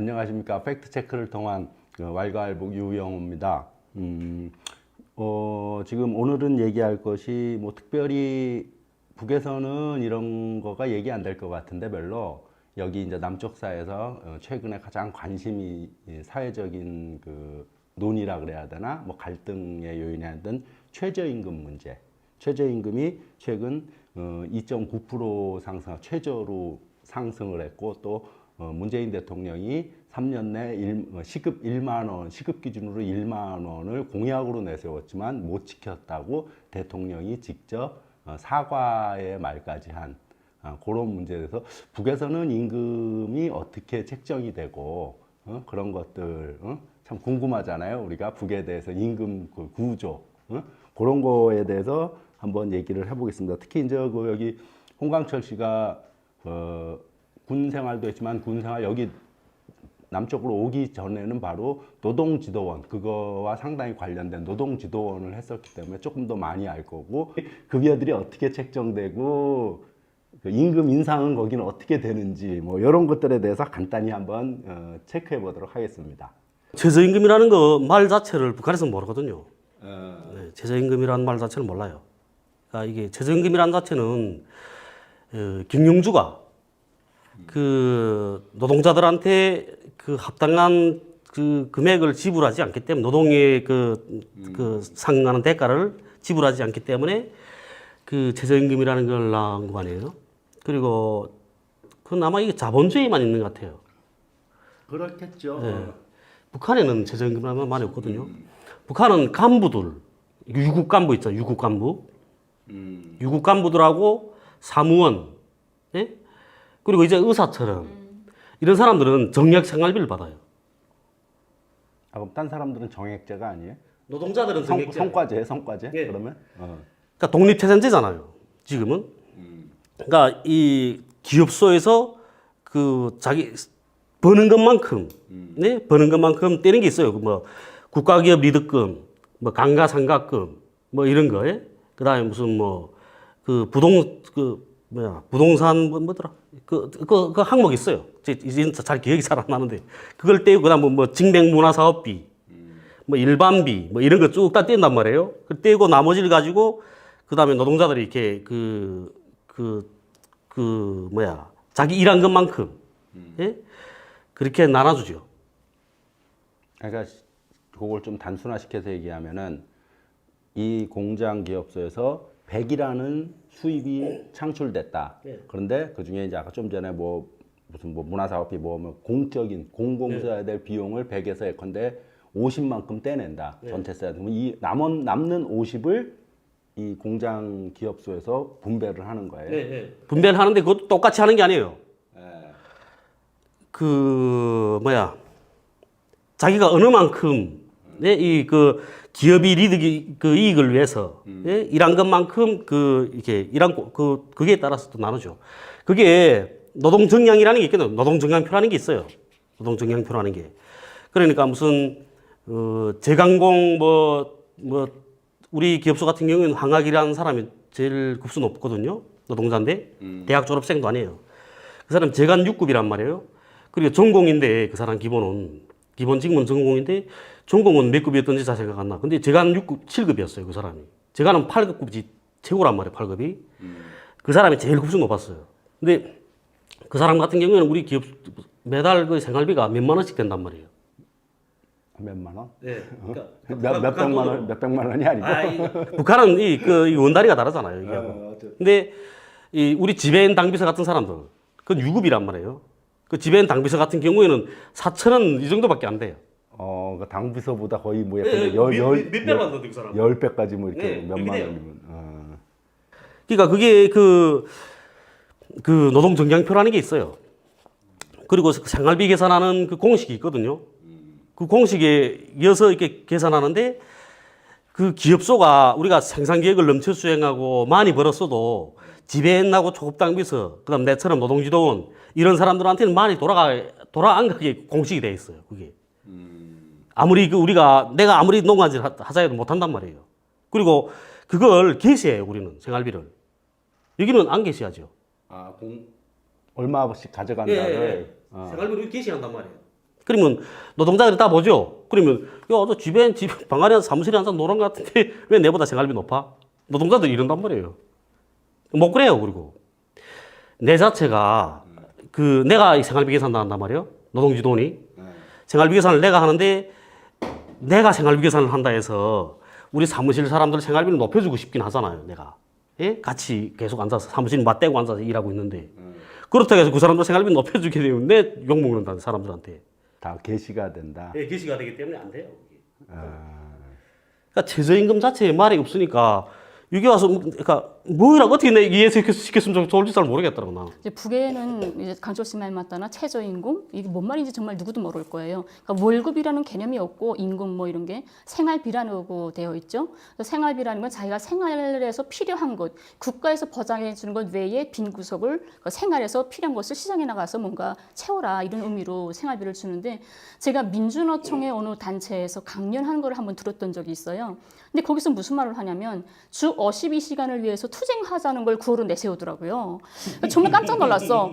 안녕하십니까. 팩트체크를 통한 왈가왈부 유영호입니다. 지금 오늘은 얘기할 것이 뭐 특별히 북에서는 이런 거가 얘기 안 될 것 같은데 별로 여기 이제 남쪽 사회에서 최근에 가장 관심이 사회적인 그 논의라 그래야 되나 뭐 갈등의 요인이 된 최저임금 문제. 최저임금이 최근 2.9% 상승, 최저로 상승을 했고 또 문재인 대통령이 3년 내 시급 1만 원, 시급 기준으로 1만 원을 공약으로 내세웠지만 못 지켰다고 대통령이 직접 사과의 말까지 한 그런 문제에 대해서 북에서는 임금이 어떻게 책정이 되고 그런 것들 참 궁금하잖아요. 우리가 북에 대해서 임금 그 구조 그런 거에 대해서 한번 얘기를 해보겠습니다. 특히 이제 여기 홍광철 씨가 군 생활도 했지만 군 생활 여기 남쪽으로 오기 전에는 바로 노동지도원 그거와 상당히 관련된 노동지도원을 했었기 때문에 조금 더 많이 알 거고 급여들이 어떻게 책정되고 그 임금 인상은 거기는 어떻게 되는지 뭐 이런 것들에 대해서 간단히 한번 체크해 보도록 하겠습니다. 최저임금이라는 거 말 자체를 북한에서는 모르거든요. 네, 최저임금이라는 말 자체는 몰라요. 그러니까 이게 최저임금이라는 자체는 경영주가 그 노동자들한테 그 합당한 그 금액을 지불하지 않기 때문에 노동의 그 상응하는 대가를 지불하지 않기 때문에 그 최저임금이라는 걸 나온 거 아니에요. 그리고 그건 아마 이게 자본주의만 있는 것 같아요. 그렇겠죠. 네. 북한에는 최저임금이라는 말 많이 없거든요. 북한은 간부들, 유국 간부 있죠. 유국 간부. 유국 간부들하고 사무원, 예? 그리고 이제 의사처럼 이런 사람들은 정액 생활비를 받아요. 아, 그럼 딴 사람들은 정액제가 아니에요? 노동자들은 정액제. 성과제? 예. 그러면? 그러니까 독립체전제잖아요. 지금은. 그러니까 이 기업소에서 그 자기 버는 것만큼, 네, 버는 것만큼 떼는 게 있어요. 뭐 국가기업 리드금, 뭐 감가상각금, 뭐 이런 거. 예? 그다음에 무슨 뭐 그 부동산 뭐더라? 그 항목 있어요. 이제 잘 기억이 잘 안 나는데 그걸 떼고 그다음 뭐 징병문화사업비, 뭐 일반비, 뭐 이런 거 쭉 다 뗀단 말이에요. 그 떼고 나머지를 가지고 그다음에 노동자들이 이렇게 자기 일한 것만큼 예? 그렇게 나눠주죠. 그러니까 그걸 좀 단순화시켜서 얘기하면은 이 공장 기업소에서 100이라는 수입이 창출됐다. 그런데 그 중에 이제 아까 좀 전에 무슨 문화사업비 공적인 공공서야 될 비용을 100에서 예컨대 50만큼 떼낸다. 전체 써야 되면 이 남는 50을 이 공장 기업소에서 분배를 하는 거예요. 분배를 하는데 그것도 똑같이 하는 게 아니에요. 자기가 어느 만큼 그 기업이 리드 그 이익을 위해서 일한 것만큼 이렇게 일한 그게 따라서 또 나누죠. 그게 노동 정량이라는 게 있거든요. 노동 정량표라는 게 있어요. 노동 정량표라는 게. 그러니까 무슨 제강공 우리 기업소 같은 경우에는 황학이라는 사람이 제일 급수 높거든요. 노동자인데 대학 졸업생도 아니에요. 그 사람 재간 6급이란 말이에요. 그리고 전공인데 그 사람 기본 직무는 전공인데 전공은 몇 급이었던지 잘 생각 안 나. 근데 재간 6급, 7급이었어요, 그 사람이. 재간은 8급이 최고란 말이에요, 8급이. 그 사람이 제일 급수 높았어요. 근데 그 사람 같은 경우에는 우리 기업 매달 그 생활비가 몇만 원씩 된단 말이에요. 몇만 원? 네. 그러니까 몇백만 원이 아니고. 북한은 이 원다리가 다르잖아요, 이게. 근데 우리 지배인 당비서 같은 사람들, 그건 유급이란 말이에요. 그 지배인 당비서 같은 경우에는 4,000원 이 정도밖에 안 돼요. 그 당비서보다 거의 뭐 몇 배를 받는데 그 사람? 10배까지 뭐 이렇게 몇만 그렇게 돼요. 원이면. 그러니까 그게 그 노동 정량표라는 게 있어요. 그리고 생활비 계산하는 그 공식이 있거든요. 그 공식에 이어서 이렇게 계산하는데 그 기업소가 우리가 생산 계획을 넘쳐 수행하고 많이 벌었어도 지배인하고 초급당비서 그다음 내처럼 노동지도원 이런 사람들한테는 많이 돌아 안 가게 공식이 돼 있어요. 그게 아무리 내가 아무리 농가질 하자 해도 못 한단 말이에요. 그리고 그걸 게시해요. 우리는 생활비를 여기는 안 게시하죠. 얼마씩 가져간다를. 생활비를 게시한단 말이에요. 그러면 노동자들이 다 보죠. 그러면 야, 저 집에 방 안에 사무실에 앉아 노는 것 같은데 왜 내보다 생활비 높아? 노동자들이 이런단 말이에요. 못 그래요. 그리고 내 자체가 그 내가 이 생활비 계산 나간단 말이에요. 노동지돈이 생활비 계산을 내가 하는데 내가 생활비 계산을 한다 해서 우리 사무실 사람들 생활비를 높여주고 싶긴 하잖아요. 내가 예? 같이 계속 앉아서 사무실 맞대고 앉아서 일하고 있는데 그렇다고 해서 그 사람들 생활비 높여주게 되면 내 욕먹는다 사람들한테. 다 게시가 된다. 예, 게시가 되기 때문에 안 돼요. 아, 그러니까 최저임금 자체에 말이 없으니까 여기 와서 그러니까 뭐라고 어떻게 내 이해시켰으면 좋을지 잘 모르겠더라고 나는. 이제 북에는 이제 강철 씨 말 맞다나 최저임금 이게 뭔 말인지 정말 누구도 모를 거예요. 그러니까 월급이라는 개념이 없고 임금 뭐 이런 게 생활비라고 되어 있죠. 그래서 생활비라는 건 자기가 생활에서 필요한 것, 국가에서 보장해 주는 것 외에 빈 구석을 그러니까 생활에서 필요한 것을 시장에 나가서 뭔가 채워라 이런 의미로 생활비를 주는데 제가 민주노총의 어느 단체에서 강연하는 걸 한번 들었던 적이 있어요. 근데 거기서 무슨 말을 하냐면 주 52시간을 위해서 투쟁하자는 걸 구호로 내세우더라고요. 정말 깜짝 놀랐어.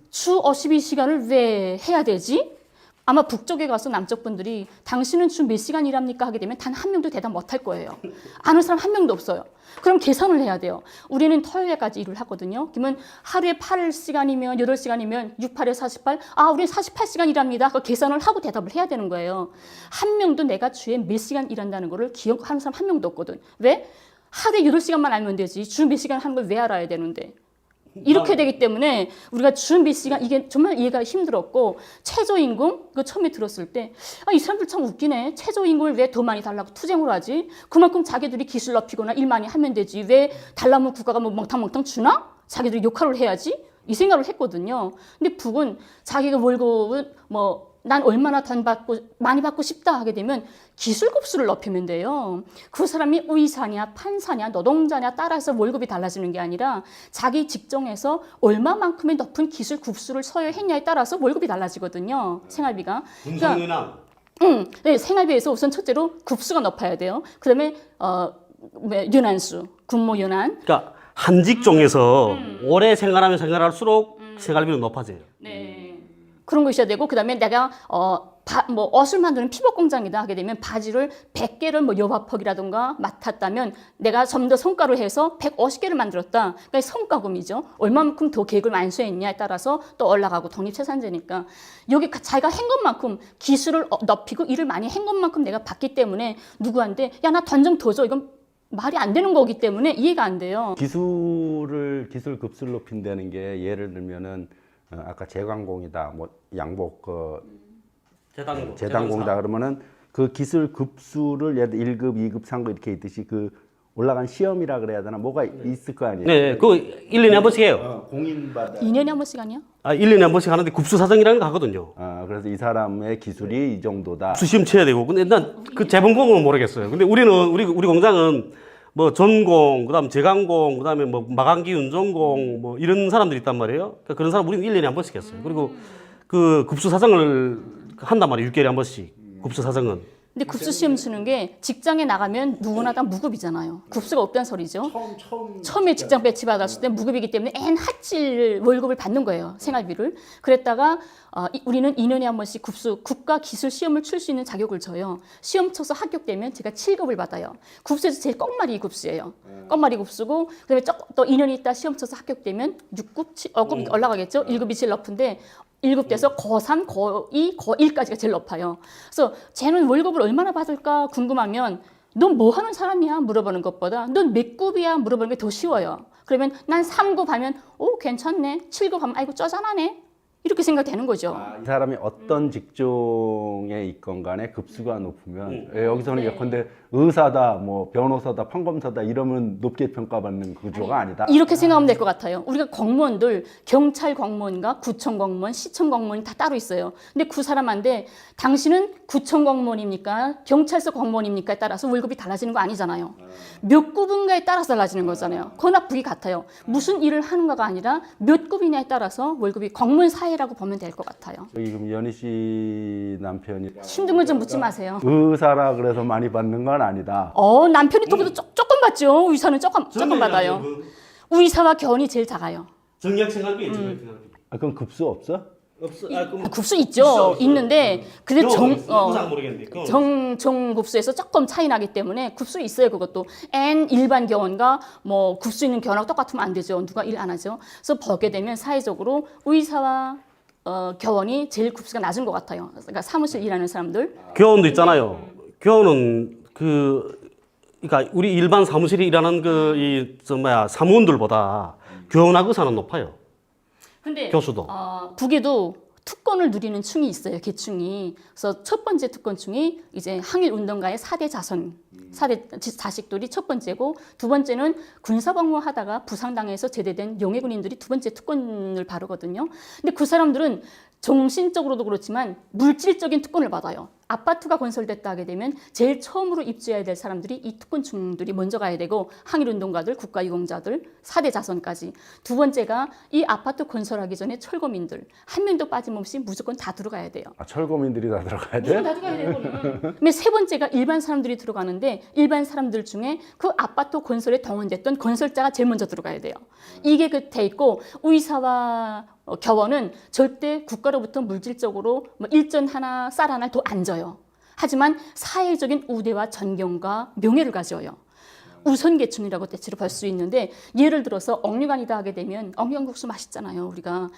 주 52시간을 왜 해야 되지? 아마 북쪽에 가서 남쪽 분들이 당신은 주 몇 시간 일합니까? 하게 되면 단 한 명도 대답 못 할 거예요. 아는 사람 한 명도 없어요. 그럼 계산을 해야 돼요. 우리는 토요일까지 일을 하거든요. 그러면 하루에 8시간이면 8시간이면 6, 8에 48. 아, 우리는 48시간 일합니다. 그 계산을 하고 대답을 해야 되는 거예요. 한 명도 내가 주에 몇 시간 일한다는 거를 기억하는 사람 한 명도 없거든. 왜? 하루에 8시간만 알면 되지. 주 몇 시간 하는 걸 왜 알아야 되는데. 이렇게 되기 때문에 우리가 주 몇 시간 이게 정말 이해가 힘들었고 최저임금 그 처음에 들었을 때 이 사람들 참 웃기네. 최저임금을 왜 더 많이 달라고 투쟁을 하지? 그만큼 자기들이 기술 높이거나 일 많이 하면 되지. 왜 달라면 국가가 뭐 멍탕멍탕 주나? 자기들이 역할을 해야지? 이 생각을 했거든요. 근데 북은 자기가 월급은 뭐 난 얼마나 많이 받고 싶다 하게 되면 기술급수를 높이면 돼요. 그 사람이 의사냐 판사냐 노동자냐 따라서 월급이 달라지는 게 아니라 자기 직종에서 얼마만큼의 높은 기술급수를 소유했냐에 따라서 월급이 달라지거든요. 생활비가. 그러니까 네, 생활비에서 우선 첫째로 급수가 높아야 돼요. 그다음에 연한수, 근무 연한. 그러니까 한 직종에서 오래 생활하면 생활비는 높아져요. 네. 그런 거 있어야 되고 그다음에 내가 뭐 옷을 만드는 피복 공장이다 하게 되면 바지를 100개를 뭐 여바퍽이라든가 맡았다면 내가 좀 더 성과를 해서 150개를 만들었다. 그러니까 성과금이죠. 얼마만큼 더 계획을 완수했냐에 따라서 또 올라가고 독립생산자니까 여기 자기가 한 것만큼 기술을 높이고 일을 많이 한 것만큼 내가 받기 때문에 누구한테 야 나 돈 좀 더 줘. 이건 말이 안 되는 거기 때문에 이해가 안 돼요. 기술 급수를 높인다는 게 예를 들면은 아까 제광공이다, 뭐 양복 재단공이다 그러면은 그 기술 급수를 예를 들어 1급, 2급, 3급 이렇게 있듯이 그 올라간 시험이라 그래야 되나 뭐가 있을 거 아니에요? 네, 그거 1년에 한 번씩 해요. 공인받아. 2년에 한 번씩 아니야? 1년에 한 번씩 하는데 급수사정이라는 거 하거든요. 그래서 이 사람의 기술이 이 정도다. 수시험 쳐야 되고. 근데 난 그 재본공은 모르겠어요. 근데 우리 공장은 뭐 전공, 그다음 재간공, 그다음에 뭐 마감기 운전공 뭐 이런 사람들이 있단 말이에요. 그러니까 그런 사람 우리는 1년에 한 번씩 했어요. 그리고 그 급수 사정을 한단 말이에요. 6개월에 한 번씩. 급수 사정은. 근데 급수 시험 치는 게 직장에 나가면 누구나 다 무급이잖아요. 급수가 없다는 소리죠. 처음에 직장 배치 받았을 때 무급이기 때문에 핫질 월급을 받는 거예요. 생활비를. 그랬다가 우리는 2년에 한 번씩 급수 국가 기술 시험을 칠 수 있는 자격을 줘요. 시험 쳐서 합격되면 제가 7급을 받아요. 급수에서 제일 껌마리 급수예요. 껌마리 급수고 그다음에 또 2년 있다 시험 쳐서 합격되면 6급, 7급 올라가겠죠. 1급이 제일 높은데 1급 돼서 고3, 고2, 고1까지가 제일 높아요. 그래서 쟤는 월급을 얼마나 받을까 궁금하면 넌 뭐 하는 사람이야? 물어보는 것보다 넌 몇 급이야? 물어보는 게 더 쉬워요. 그러면 난 3급 하면 오 괜찮네. 7급 하면 아이고 쪼잔하네. 이렇게 생각되는 거죠. 이 사람이 어떤 직종에 있건 간에 급수가 높으면 여기서는 예컨대 의사다, 뭐 변호사다, 판검사다 이러면 높게 평가받는 구조가 아니다. 이렇게 생각하면 될 것 같아요. 우리가 공무원들 경찰 공무원과 구청 공무원, 시청 공무원이 다 따로 있어요. 근데 그 사람한테 당신은 구청 공무원입니까? 경찰서 공무원입니까?에 따라서 월급이 달라지는 거 아니잖아요. 몇 급인가에 따라서 달라지는 거잖아요. 그거나 북이 같아요. 무슨 일을 하는가가 아니라 몇 급이냐에 따라서 월급이 공무원 사회라고 보면 될 것 같아요. 여기 그럼 연희 씨 남편이 힘든 건 좀 묻지 마세요. 의사라 그래서 많이 받는 건 아니다. 남편이 또보다 조금 받죠. 의사는 조금 받아요. 의사와 견이 제일 작아요. 정력 생활비, 정력 생활비. 그럼 급수 없어? 국수 있죠. 있는데 근데 모르겠는데. 정종 국수에서 조금 차이 나기 때문에 국수 있어요. 그것도 N 일반 겨원과 뭐 국수 있는 겨원하고 똑같으면 안 되죠. 누가 일 안 하죠. 그래서 보게 되면 사회적으로 의사와 겨원이 제일 국수가 낮은 것 같아요. 그러니까 사무실 일하는 사람들. 교원도 있잖아요. 교원은 그러니까 우리 일반 사무실에 일하는 사무원들보다 교원하고 의사는 높아요. 근데 교수도. 북에도 특권을 누리는 층이 있어요. 계층이. 그래서 첫 번째 특권층이 이제 항일 운동가의 4대 자손, 4대 자식들이 첫 번째고 두 번째는 군사복무하다가 부상당해서 제대된 용해군인들이 두 번째 특권을 바르거든요. 근데 그 사람들은 정신적으로도 그렇지만 물질적인 특권을 받아요. 아파트가 건설됐다 하게 되면 제일 처음으로 입주해야 될 사람들이 이 특권층들이 먼저 가야 되고 항일운동가들, 국가유공자들, 4대 자손까지. 두 번째가 이 아파트 건설하기 전에 철거민들. 한 명도 빠짐없이 무조건 다 들어가야 돼요. 철거민들이 다 들어가야 무조건 돼? 다 들어가야 되거든요. 근데 세 번째가 일반 사람들이 들어가는데 일반 사람들 중에 그 아파트 건설에 동원됐던 건설자가 제일 먼저 들어가야 돼요. 이게 돼 있고 의사와 겨원은 절대 국가로부터 물질적으로 뭐 일전 하나, 쌀 하나 더 안 져요. 하지만 사회적인 우대와 존경과 명예를 가져요. 우선계층이라고 대체로 볼 수 있는데 예를 들어서 억류관이다 하게 되면 억류관국수 맛있잖아요. 우리가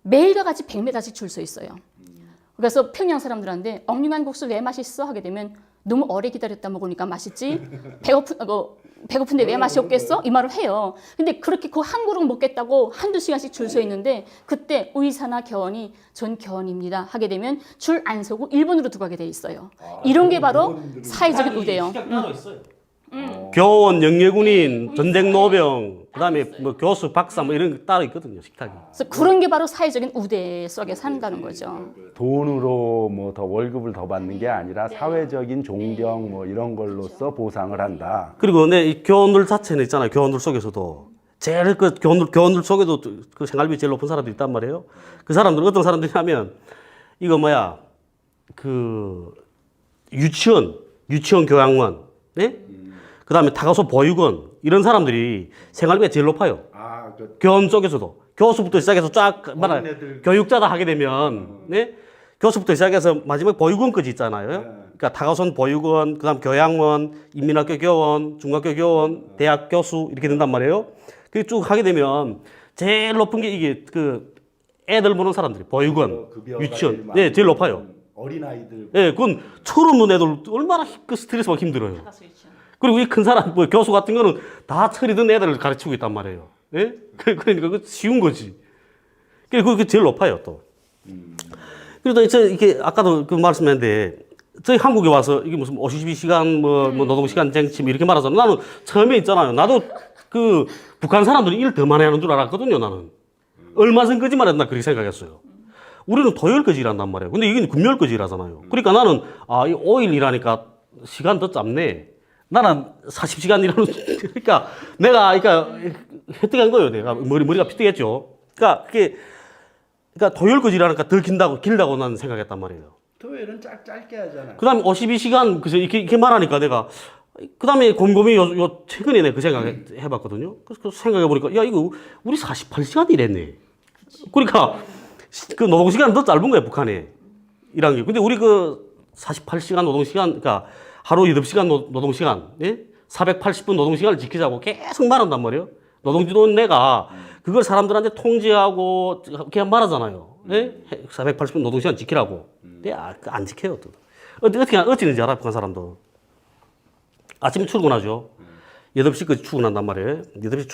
매일과 같이 100m씩 줄 서 있어요. 그래서 평양 사람들한테 억류관국수 왜 맛있어? 하게 되면 너무 오래 기다렸다 먹으니까 맛있지. 배고픈데 왜 맛이 없겠어? 이 말을 해요. 근데 그렇게 그 한 그릇 먹겠다고 한두 시간씩 줄 서 있는데 그때 의사나 겨원이 전 겨원입니다 하게 되면 줄 안 서고 일본으로 들어가게 돼 있어요. 이런 게 바로 사회적인 우대요. 교원, 영예군인, 전쟁 노병, 그다음에 뭐 교수, 박사 뭐 이런 거 따로 있거든요, 식탁이. 그래서 그런 게 바로 사회적인 우대 속에 산다는 거죠. 돈으로 뭐 더 월급을 더 받는 게 아니라 사회적인 존경 뭐 이런 걸로써 보상을 한다. 그리고 이 교원들 자체는 있잖아요. 교원들 속에서도 제일 교원들 속에도 그 생활비 제일 높은 사람들이 있단 말이에요. 그 사람들은 어떤 사람들이냐면 이거 그 유치원 교양원, 네? 그다음에 타가소 보육원 이런 사람들이 생활비가 제일 높아요. 교원 쪽에서도 교수부터 시작해서 쫙 교육자다 하게 되면 네? 교수부터 시작해서 마지막 보육원까지 있잖아요. 그러니까 타가선 보육원, 그다음 교양원, 인민학교 교원, 중학교 교원, 대학 교수 이렇게 된단 말이에요. 그게 쭉 하게 되면 제일 높은 게 이게 그 애들 보는 사람들이 보육원, 유치원, 네, 제일 높아요. 어린아이들. 네, 그건 처음 온 애들 얼마나 그 스트레스 받기 힘들어요. 그리고 이 큰 사람, 뭐 교수 같은 거는 다 철이 든 애들을 가르치고 있단 말이에요. 예? 그러니까 그 쉬운 거지. 그게 제일 높아요, 또. 그래도 이게 아까도 그 말씀했는데, 저희 한국에 와서 이게 무슨 52시간 뭐 노동시간 쟁취 이렇게 말하잖아요. 나는 처음에 있잖아요. 나도 그 북한 사람들이 일 더 많이 하는 줄 알았거든요, 나는. 얼마 전 거짓말 했나 그렇게 생각했어요. 우리는 토요일까지 일한단 말이에요. 근데 이게 금요일까지 일하잖아요. 그러니까 나는, 이 5일 일하니까 시간 더 짧네. 나는 40시간 일하는, 그러니까 획득한 거예요. 내가 머리가 피뜨겠죠. 그러니까 토요일까지 일하니까 더 길다고 나는 생각했단 말이에요. 토요일은 짧게 하잖아요. 그 다음에 52시간, 그래서 이렇게 말하니까 내가, 그 다음에 곰곰이 최근에 내가 그 생각 해봤거든요. 그래서 생각해보니까, 야, 이거 우리 48시간 일했네. 그러니까, 그 노동시간은 더 짧은 거야, 북한에. 일한 게. 근데 우리 48시간 노동시간, 그러니까 하루 8시간 노동시간, 예? 480분 노동시간을 지키자고 계속 말한단 말이에요. 노동지도는 내가 그걸 사람들한테 통지하고 그냥 말하잖아요. 예? 480분 노동시간 지키라고. 근데 안 지켜요. 또. 어찌는지 알아, 북한 사람도. 아침에 출근하죠. 8시까지 출근한단 말이에요. 8시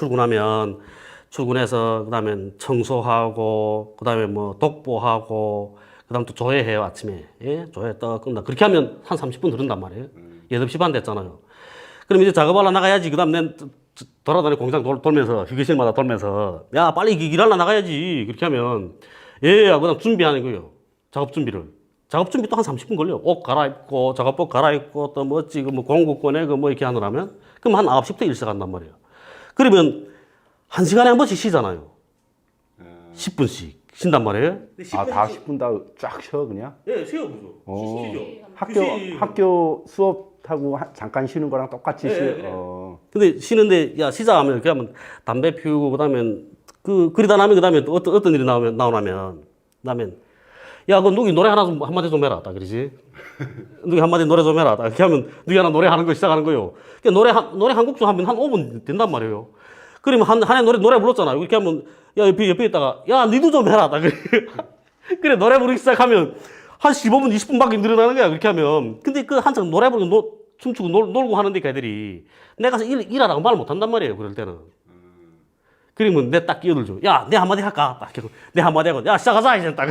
출근해서, 그 다음에 청소하고, 그 다음에 뭐 독보하고, 그 다음 또 조회해요, 아침에. 예? 조회 떡 끝나. 그렇게 하면 한 30분 들은단 말이에요. 8시 반 됐잖아요. 그럼 이제 작업하러 나가야지. 그 다음 난 돌아다니 공장 돌면서, 휴게실마다 돌면서, 야, 빨리 일하러 나가야지. 그렇게 하면, 예, 그 다음 준비하는 거예요. 작업 준비를. 작업 준비 또 한 30분 걸려요. 옷 갈아입고, 작업복 갈아입고, 또 뭐 공구 꺼내고 뭐 이렇게 하느라면. 그럼 한 9시부터 일 시작한단 말이에요. 그러면 1시간에 한 번씩 쉬잖아요. 10분씩. 쉰단 말이에요. 다 10분 다 쫙 쉬어 그냥? 네, 쉬어요. 쉬죠. 학교 수업하고 잠깐 쉬는 거랑 똑같이 쉬어. 근데 쉬는데 야 쉬자 이렇게 하면 담배 피우고 그다음에 그러다 나면 그다음에 또 어떤 일이 나오냐면 그다음에 야, 그 누기 노래 하나 좀 한마디 좀 해라. 딱 그러지. 누기 한마디 노래 좀 해라. 딱 이렇게 하면 누기 하나 노래하는 거 시작하는 거요. 그러니까 노래 한 곡 좀 하면 한 5분 된단 말이에요. 그러면 한 해 노래 불렀잖아. 이렇게 하면 야, 옆에 있다가 야, 니도 좀 해라. 딱 그래. 그래, 노래 부르기 시작하면 한 15분, 20분밖에 늘어나는 거야. 그렇게 하면. 근데 그 한창 노래 부르고 춤추고 놀고 하는데 그 애들이 내가 가서 일하라고 말 못 한단 말이에요. 그럴 때는. 그러면 내 딱 끼어들죠. 야, 내 한마디 할까? 딱 해서 내 한마디 하고, 야, 시작하자, 이제 딱.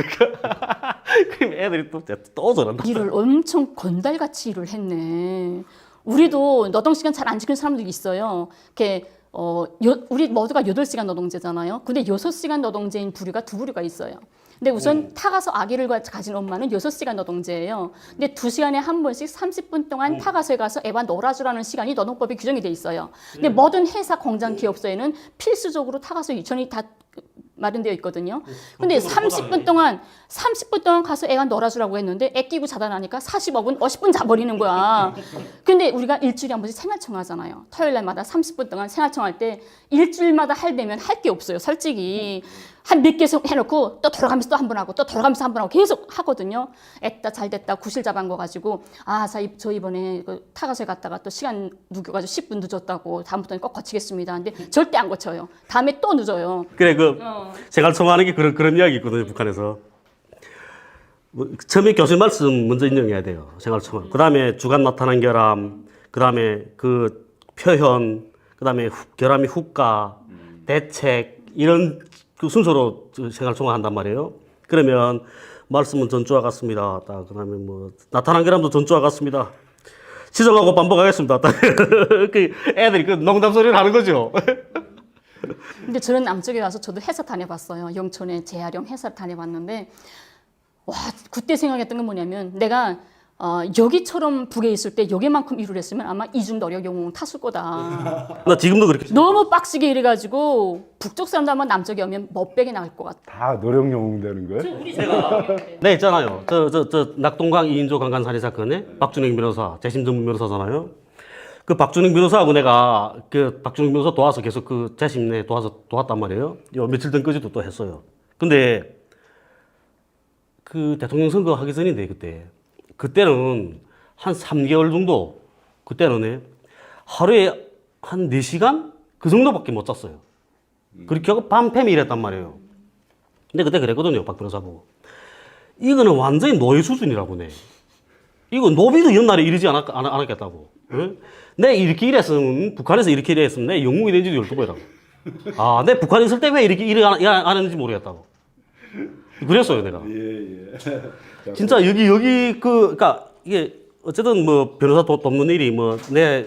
그러면 애들이 또 저런다. 일을 엄청 건달같이 일을 했네. 우리도 노동시간 잘 안 지키는 사람들이 있어요. 이렇게 우리 모두가 8시간 노동제잖아요. 근데 6시간 노동제인 부류가 두 부류가 있어요. 근데 우선 타가서 아기를 가진 엄마는 6시간 노동제예요. 근데 2시간에 한 번씩 30분 동안 타가서에 가서 애와 놀아주라는 시간이 노동법에 규정이 돼 있어요. 근데 모든 회사, 공장, 기업소에는 필수적으로 타가서 유치원이 다 마련되어 있거든요. 근데 30분 동안 가서 애가 놀아주라고 했는데 애 끼고 자다 나니까 45분, 50분 자버리는 거야. 근데 우리가 일주일에 한 번씩 생활청 하잖아요. 토요일 날마다 30분 동안 생활청 할 때 일주일마다 할때면 할 게 없어요. 솔직히. 한 몇 개 해놓고 또 돌아가면서 또 한 번 하고 또 돌아가면서 한 번 하고 계속 하거든요. 애따 잘됐다 구실 잡은 거 가지고 저 이번에 타가서에 갔다가 또 시간 늦어가지고 10분 늦었다고 다음부터는 꼭 고치겠습니다. 근데 절대 안 고쳐요. 다음에 또 늦어요. 그래, 생활청 하는 게 그런 이야기 있거든요, 북한에서. 처음에 교수님 말씀 먼저 인정해야 돼요, 생활청은. 그 다음에 주간 나타난 결함, 그 다음에 그 표현, 그 다음에 결함이 후가, 대책, 이런 그 순서로 생활청을 한단 말이에요. 그러면 말씀은 전주와 같습니다. 그 다음에 나타난 결함도 전주와 같습니다. 시정하고 반복하겠습니다. 그 애들이 그 농담 소리를 하는 거죠. 근데 저는 남쪽에 가서 저도 회사 다녀봤어요. 영천에 재활용 회사 다녀봤는데 와 그때 생각했던 건 뭐냐면 내가 여기처럼 북에 있을 때 여기만큼 일을 했으면 아마 이중 노력 영웅 탔을 거다. 나 지금도 그렇게. 너무 빡시게 일해가지고 북쪽 사람들 한번 남쪽에 오면 멋백이 나올 것 같아. 다 노령 영웅 되는 거예요? 우리 제가 네, 있잖아요. 저 낙동강 2인조 강간 살인 사건에 박준영 변호사, 재심 전문 변호사잖아요. 그 박준영 변호사하고 내가 그 박준영 변호사 도와서 계속 그 재심 내 도왔단 말이에요. 요 며칠 전까지도 또 했어요. 근데 그 대통령 선거 하기 전인데 그때는 한 3개월 정도 그때는 하루에 한 4시간 그 정도밖에 못 잤어요. 그렇게 하고 밤팸이 일했단 말이에요. 근데 그때 그랬거든요, 박 변호사 보고. 이거는 완전히 노예 수준이라고. 이거 노비도 옛날에 이러지 않았겠다고. 응? 내 이렇게 일했으면, 북한에서 이렇게 일했으면 내 영웅이 된지도 12배라고. 내 북한에 있을 때 왜 이렇게 일을 안 했는지 모르겠다고. 그랬어요, 내가. 예. 진짜 그러니까 이게 어쨌든 변호사 돕는 일이 내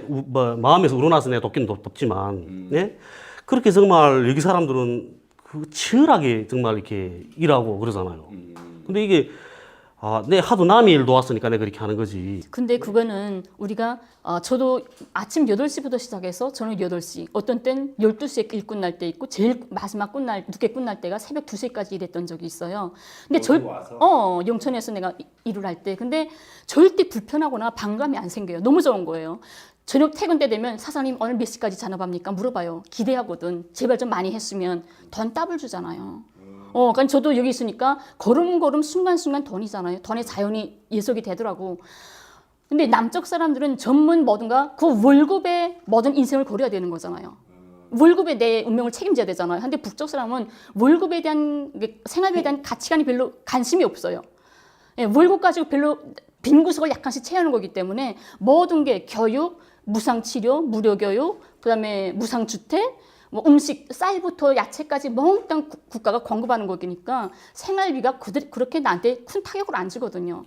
마음에서 우러나서 내 돕기는 돕지만, 예? 그렇게 정말 여기 사람들은 그 치열하게 정말 이렇게 일하고 그러잖아요. 근데 이게 내 하도 남의 일 도왔으니까 내가 그렇게 하는 거지. 근데 그거는 우리가 저도 아침 8시부터 시작해서 저는 8시 어떤 땐 12시에 일 끝날 때 있고 제일 마지막 늦게 끝날 때가 새벽 2시까지 일했던 적이 있어요. 근데 영천에서 내가 일을 할 때 근데 절대 불편하거나 반감이 안 생겨요. 너무 좋은 거예요. 저녁 퇴근 때 되면 사장님 오늘 몇 시까지 잔업합니까? 물어봐요. 기대하거든. 제발 좀 많이 했으면 돈 더블 주잖아요. 그러니까 저도 여기 있으니까 걸음걸음 순간순간 돈이잖아요. 돈에 자연히 예속이 되더라고. 근데 남쪽 사람들은 전문 뭐든가 그 월급에 모든 인생을 걸어야 되는 거잖아요. 월급에 내 운명을 책임져야 되잖아요. 근데 북쪽 사람은 월급에 대한 생활비에 대한 가치관이 별로 관심이 없어요. 월급 가지고 별로 빈 구석을 약간씩 채우는 거기 때문에 모든 게 교육, 무상치료, 무료교육, 그다음에 무상주택, 음식, 쌀부터 야채까지 몽땅 국가가 공급하는 거니까 생활비가 그렇게 나한테 큰 타격을 안 주거든요.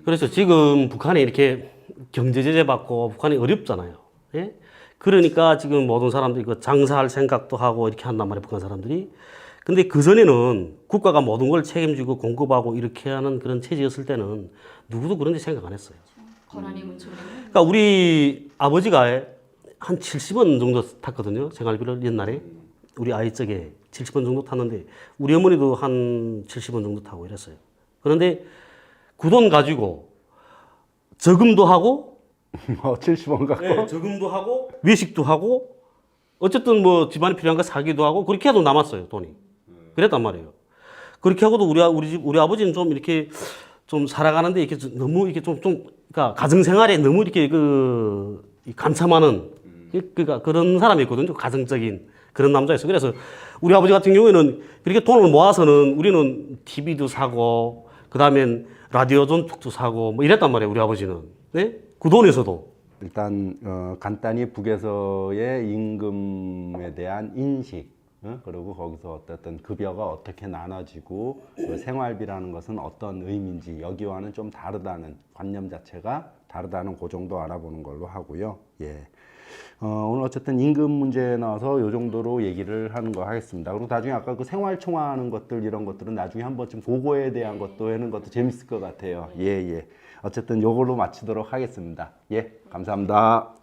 그렇죠. 지금 북한에 이렇게 경제 제재 받고 북한이 어렵잖아요. 예? 그러니까 지금 모든 사람들이 장사할 생각도 하고 이렇게 한단 말이에요, 북한 사람들이. 근데 그전에는 국가가 모든 걸 책임지고 공급하고 이렇게 하는 그런 체제였을 때는 누구도 그런 데 생각 안 했어요. 그러니까 우리 아버지가 한 70원 정도 탔거든요. 생활비를 옛날에. 우리 아이 쪽에 70원 정도 탔는데 우리 어머니도 한 70원 정도 타고 이랬어요. 그런데 그 돈 가지고 저금도 하고 70원 갖고? 네, 저금도 하고 외식도 하고 어쨌든 집안에 필요한 거 사기도 하고 그렇게 해도 남았어요, 돈이. 그랬단 말이에요. 그렇게 하고도 우리 아버지는 좀 이렇게 좀 살아가는데 이렇게 너무 이렇게 그러니까 가정생활에 너무 이렇게 이 감참하는 그러니까 그런 사람이었거든요. 가정적인 그런 남자였어요. 그래서 우리 아버지 같은 경우에는 그렇게 돈을 모아서는 우리는 TV도 사고 그다음엔 라디오 전축도 사고 뭐 이랬단 말이에요. 우리 아버지는. 네? 그 돈에서도. 일단 간단히 북에서의 임금에 대한 인식, 그리고 거기서 어떤 급여가 어떻게 나눠지고 생활비라는 것은 어떤 의미인지 여기와는 좀 다르다는 관념 자체가 다르다는 그 정도 알아보는 걸로 하고요. 예. 오늘 어쨌든 임금 문제에 나와서 이 정도로 얘기를 하는 거 하겠습니다. 그리고 나중에 아까 그 생활 총화하는 것들 이런 것들은 나중에 한 번쯤 그거에 대한 것도 하는 것도 재밌을 것 같아요. 예, 예. 어쨌든 요걸로 마치도록 하겠습니다. 예, 감사합니다.